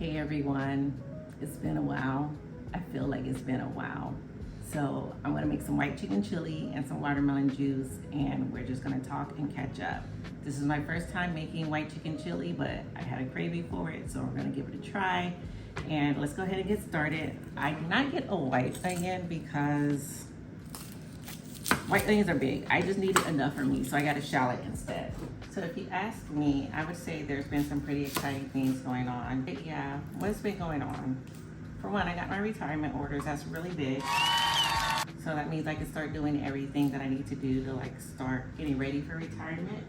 Hey everyone, it's been a while. I feel like it's been a while. So I'm gonna make some white chicken chili and some watermelon juice, and we're just gonna talk and catch up. This is my first time making white chicken chili, but I had a craving for it, so we're gonna give it a try. And let's go ahead and get started. I did not get a white onion because white onions are big. I just needed enough for me, so I got a shallot instead. So if you ask me, I would say there's been some pretty exciting things going on. But yeah, what's been going on? For one, I got my retirement orders. That's really big. So that means I can start doing everything that I need to do to like start getting ready for retirement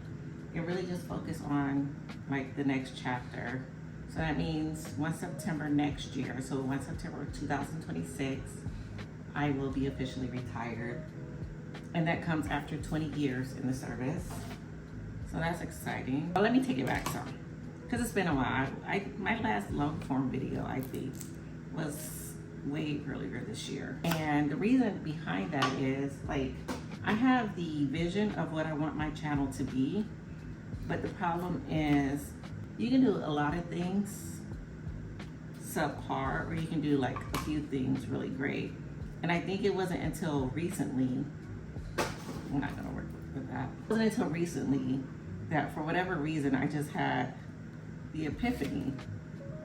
and really just focus on like the next chapter. So that means 1 September next year, so 1 September 2026, I will be officially retired. And that comes after 20 years in the service. So that's exciting. But let me take it back some, because it's been a while. My last long form video, I think, was way earlier this year. And the reason behind that is like, I have the vision of what I want my channel to be, but the problem is you can do a lot of things subpar, or you can do like a few things really great. And I think it wasn't until recently, I'm not gonna work with that. It wasn't until recently that for whatever reason, I just had the epiphany.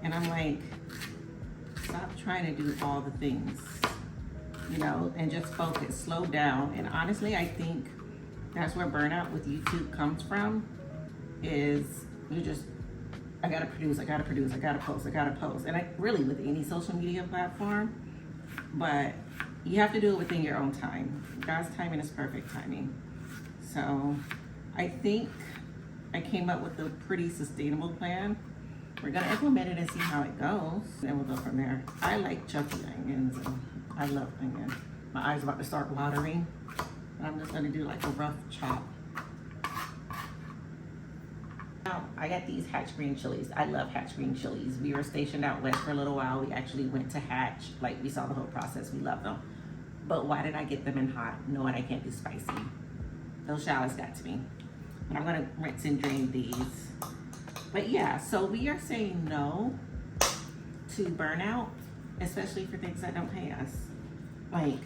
And I'm like, stop trying to do all the things, you know, and just focus, slow down. And honestly, I think that's where burnout with YouTube comes from, is you just, I gotta produce, I gotta produce, I gotta post, I gotta post. And I really, with any social media platform, but you have to do it within your own time. God's timing is perfect timing. So I think I came up with a pretty sustainable plan. We're gonna implement it and see how it goes, and we'll go from there. I like chunky onions, and I love onion. My eyes are about to start watering, but I'm just gonna do like a rough chop. Now, I got these Hatch green chilies. I love Hatch green chilies. We were stationed out west for a little while. We actually went to Hatch, like we saw the whole process. We love them. But why did I get them in hot, knowing I can't do spicy? Those shallots got to me. But I'm gonna rinse and drain these. But yeah, so we are saying no to burnout, especially for things that don't pay us. Like,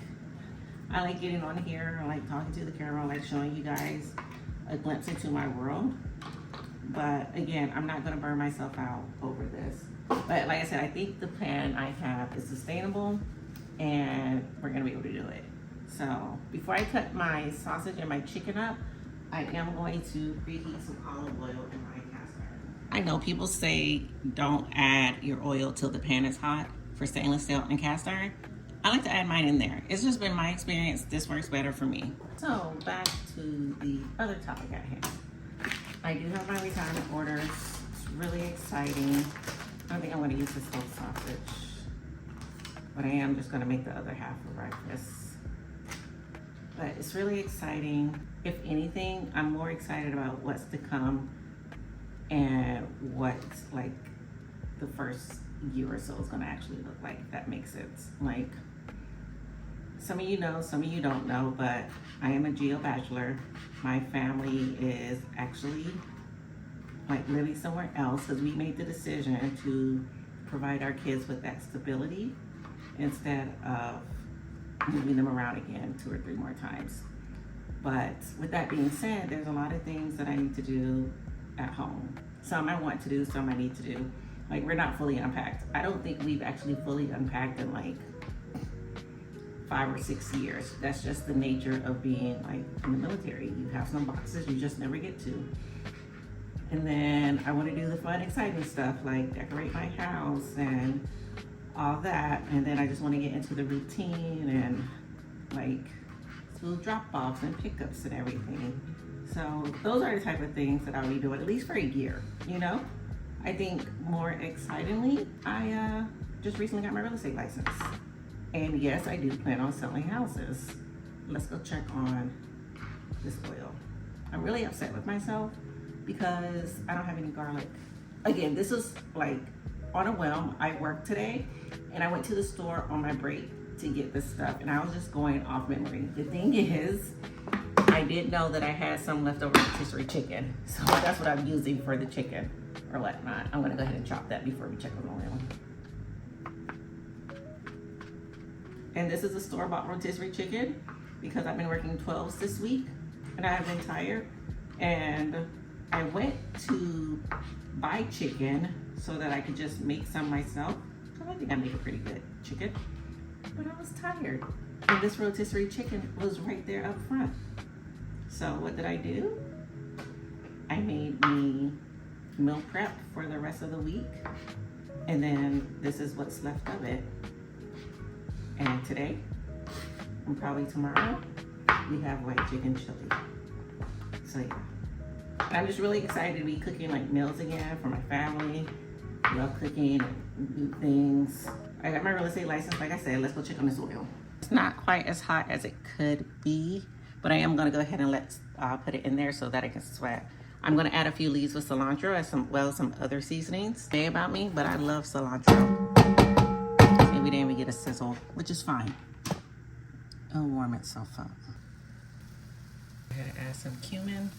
I like getting on here, I like talking to the camera, I like showing you guys a glimpse into my world. But again, I'm not gonna burn myself out over this. But like I said, I think the plan I have is sustainable and we're gonna be able to do it. So before I cut my sausage and my chicken up, I am going to preheat some olive oil in my cast iron. I know people say don't add your oil till the pan is hot for stainless steel and cast iron. I like to add mine in there. It's just been my experience. This works better for me. So back to the other topic at hand. I do have my retirement orders. It's really exciting. I don't think I'm gonna use this whole sausage, but I am just gonna make the other half for breakfast. But it's really exciting. If anything, I'm more excited about what's to come and what like the first year or so is gonna actually look like, if that makes sense. Like, some of you know, some of you don't know, but I am a geo bachelor. My family is actually like living somewhere else because we made the decision to provide our kids with that stability instead of moving them around again 2 or 3 more times. But with that being said, there's a lot of things that I need to do at home. Some I want to do, some I need to do. Like, we're not fully unpacked. I don't think we've actually fully unpacked in like 5 or 6 years. That's just the nature of being like in the military. You have some boxes you just never get to. And then I want to do the fun, exciting stuff like decorate my house and all that. And then I just want to get into the routine and like school drop-offs and pickups and everything. So those are the type of things that I'll be doing at least for a year, you know? I think more excitingly, I just recently got my real estate license. And yes, I do plan on selling houses. Let's go check on this oil. I'm really upset with myself because I don't have any garlic. Again, this is like on a whim. I worked today and I went to the store on my break to get this stuff and I was just going off memory. The thing is, I did know that I had some leftover rotisserie chicken. So that's what I'm using for the chicken. or whatnot. I'm gonna go ahead and chop that before we check on oil. And this is a store-bought rotisserie chicken because I've been working 12s this week and I have been tired. And I went to buy chicken so that I could just make some myself. Because I think I make a pretty good chicken. But I was tired. And this rotisserie chicken was right there up front. So what did I do? I made me meal prep for the rest of the week. And then this is what's left of it. And today, and probably tomorrow, we have white chicken chili. So yeah. I'm just really excited to be cooking like meals again for my family. I love cooking and new things. I got my real estate license, like I said. Let's go check on this oil. It's not quite as hot as it could be, but I am gonna go ahead and put it in there so that it can sweat. I'm gonna add a few leaves with cilantro as some other seasonings. Say about me, but I love cilantro. Every day we get a sizzle, which is fine. It'll warm itself up. Go ahead and add some cumin.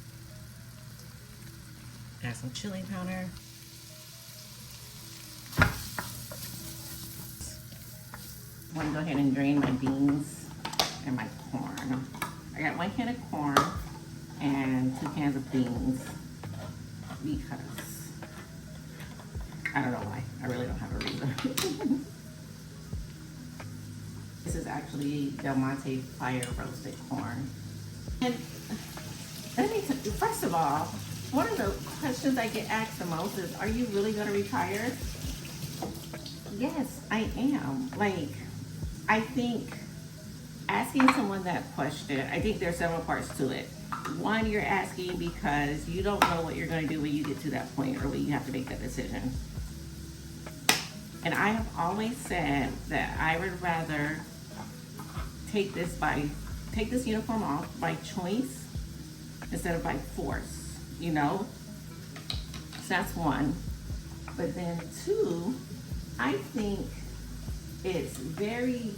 Add some chili powder. I'm gonna go ahead and drain my beans and my corn. I got 1 can of corn and 2 cans of beans because I don't know why. I really don't have a reason. This is actually Del Monte fire roasted corn. And let me tell you, first of all, one of the questions I get asked the most is, are you really gonna retire? Yes, I am. Like, I think asking someone that question, I think there's several parts to it. One, you're asking because you don't know what you're gonna do when you get to that point or when you have to make that decision. And I have always said that I would rather take this uniform off by choice instead of by force, you know? So that's one. But then two, I think it's very,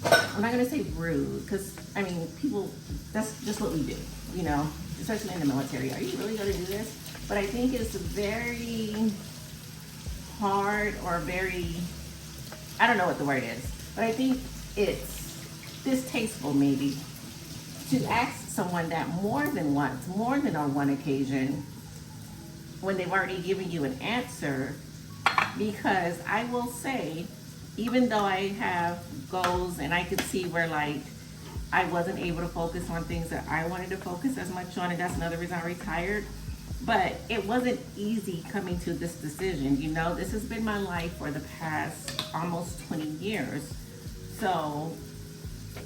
I'm not gonna say rude, because I mean, people, that's just what we do, you know, especially in the military. Are you really gonna do this? But I think it's very hard or very, I don't know what the word is, but I think it's distasteful maybe to ask someone that more than once, more than on one occasion, when they've already given you an answer. Because I will say, even though I have goals and I could see where like I wasn't able to focus on things that I wanted to focus as much on, and that's another reason I retired. But it wasn't easy coming to this decision. You know, this has been my life for the past almost 20 years. So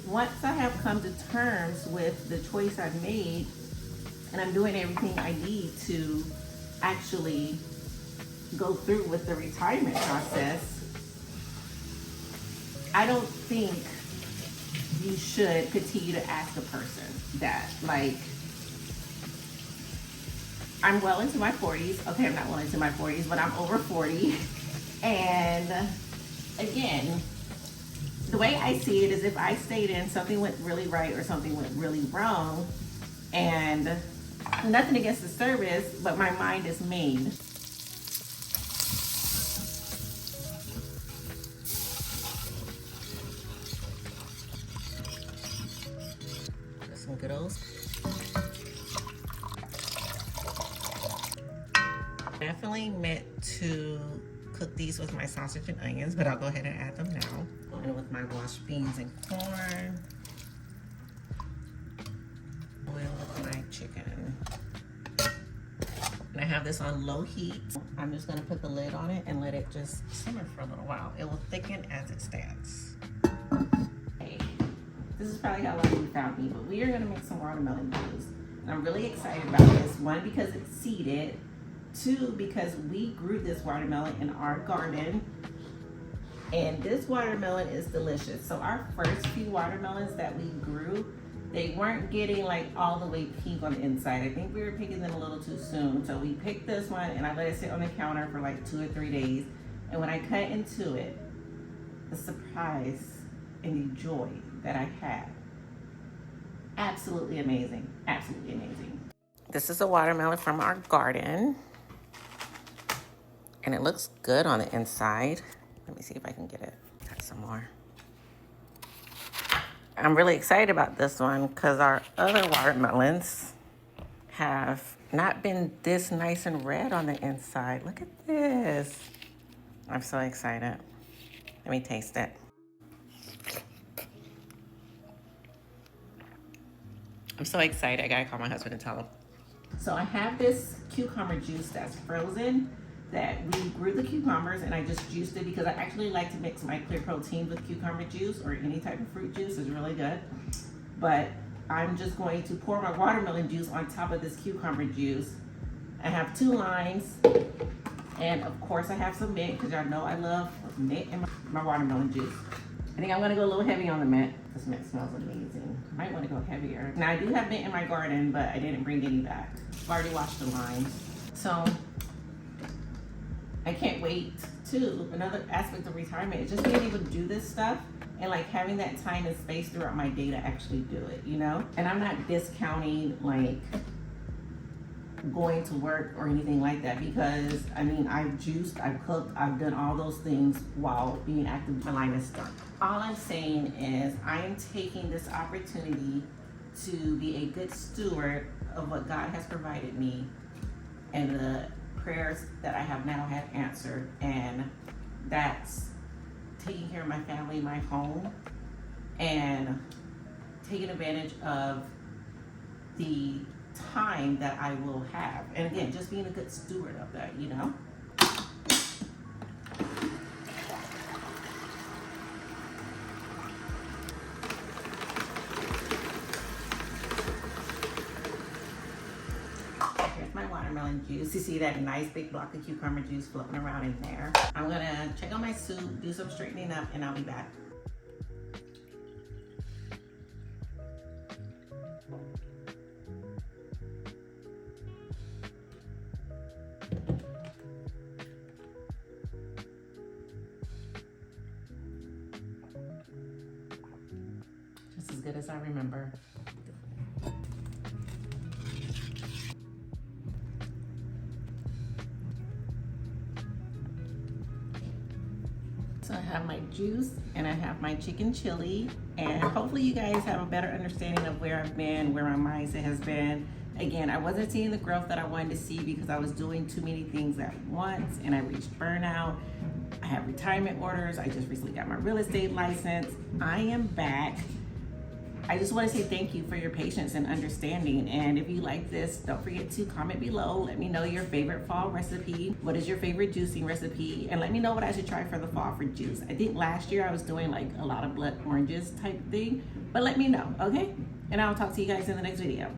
once I have come to terms with the choice I've made, and I'm doing everything I need to actually go through with the retirement process, I don't think you should continue to ask a person that. Like, I'm well into my 40s. Okay, I'm not well into my 40s, but I'm over 40. And again, the way I see it is if I stayed in, something went really right or something went really wrong, and nothing against the service, but my mind is made. Just some Kudos. Definitely meant to cook these with my sausage and onions, but I'll go ahead and add them now. And with my washed beans and corn. Oil with my chicken. And I have this on low heat. I'm just gonna put the lid on it and let it just simmer for a little while. It will thicken as it stands. Okay. This is probably how long you found me, but we are gonna make some watermelon juice. And I'm really excited about this. One, because it's seeded. Two, because we grew this watermelon in our garden. And this watermelon is delicious. So our first few watermelons that we grew, they weren't getting like all the way pink on the inside. I think we were picking them a little too soon. So we picked this one and I let it sit on the counter for like 2 or 3 days. And when I cut into it, the surprise and the joy that I had, absolutely amazing, absolutely amazing. This is a watermelon from our garden. And it looks good on the inside. Let me see if I can get it. Got some more. I'm really excited about this one because our other watermelons have not been this nice and red on the inside. Look at this. I'm so excited. Let me taste it. I'm so excited. I gotta call my husband and tell him. So I have this cucumber juice that's frozen that we grew the cucumbers and I just juiced it because I actually like to mix my clear protein with cucumber juice or any type of fruit juice. It's really good. But I'm just going to pour my watermelon juice on top of this cucumber juice. I have 2 limes and of course I have some mint because y'all know I love mint in my watermelon juice. I think I'm gonna go a little heavy on the mint. This mint smells amazing. Might wanna go heavier. Now I do have mint in my garden, but I didn't bring any back. I've already washed the limes. So I can't wait too. Another aspect of retirement is just being able to do this stuff and like having that time and space throughout my day to actually do it, you know? And I'm not discounting like going to work or anything like that because I mean I've juiced, I've cooked, I've done all those things while being active. My line is done. All I'm saying is I am taking this opportunity to be a good steward of what God has provided me and the prayers that I have now had answered, and that's taking care of my family, my home, and taking advantage of the time that I will have. And again, just being a good steward of that, you know? Here's my watermelon juice. You see that nice big block of cucumber juice floating around in there. I'm gonna check on my soup, do some straightening up, and I'll be back. Just as good as I remember. So I have my juice and I have my chicken chili, and hopefully you guys have a better understanding of where I've been, where my mindset has been. Again, I wasn't seeing the growth that I wanted to see because I was doing too many things at once and I reached burnout. I have retirement orders. I just recently got my real estate license. I am back. I just want to say thank you for your patience and understanding. And if you like this, don't forget to comment below. Let me know your favorite fall recipe. What is your favorite juicing recipe? And let me know what I should try for the fall for juice. I think last year I was doing like a lot of blood oranges type thing, but let me know, okay? And I'll talk to you guys in the next video.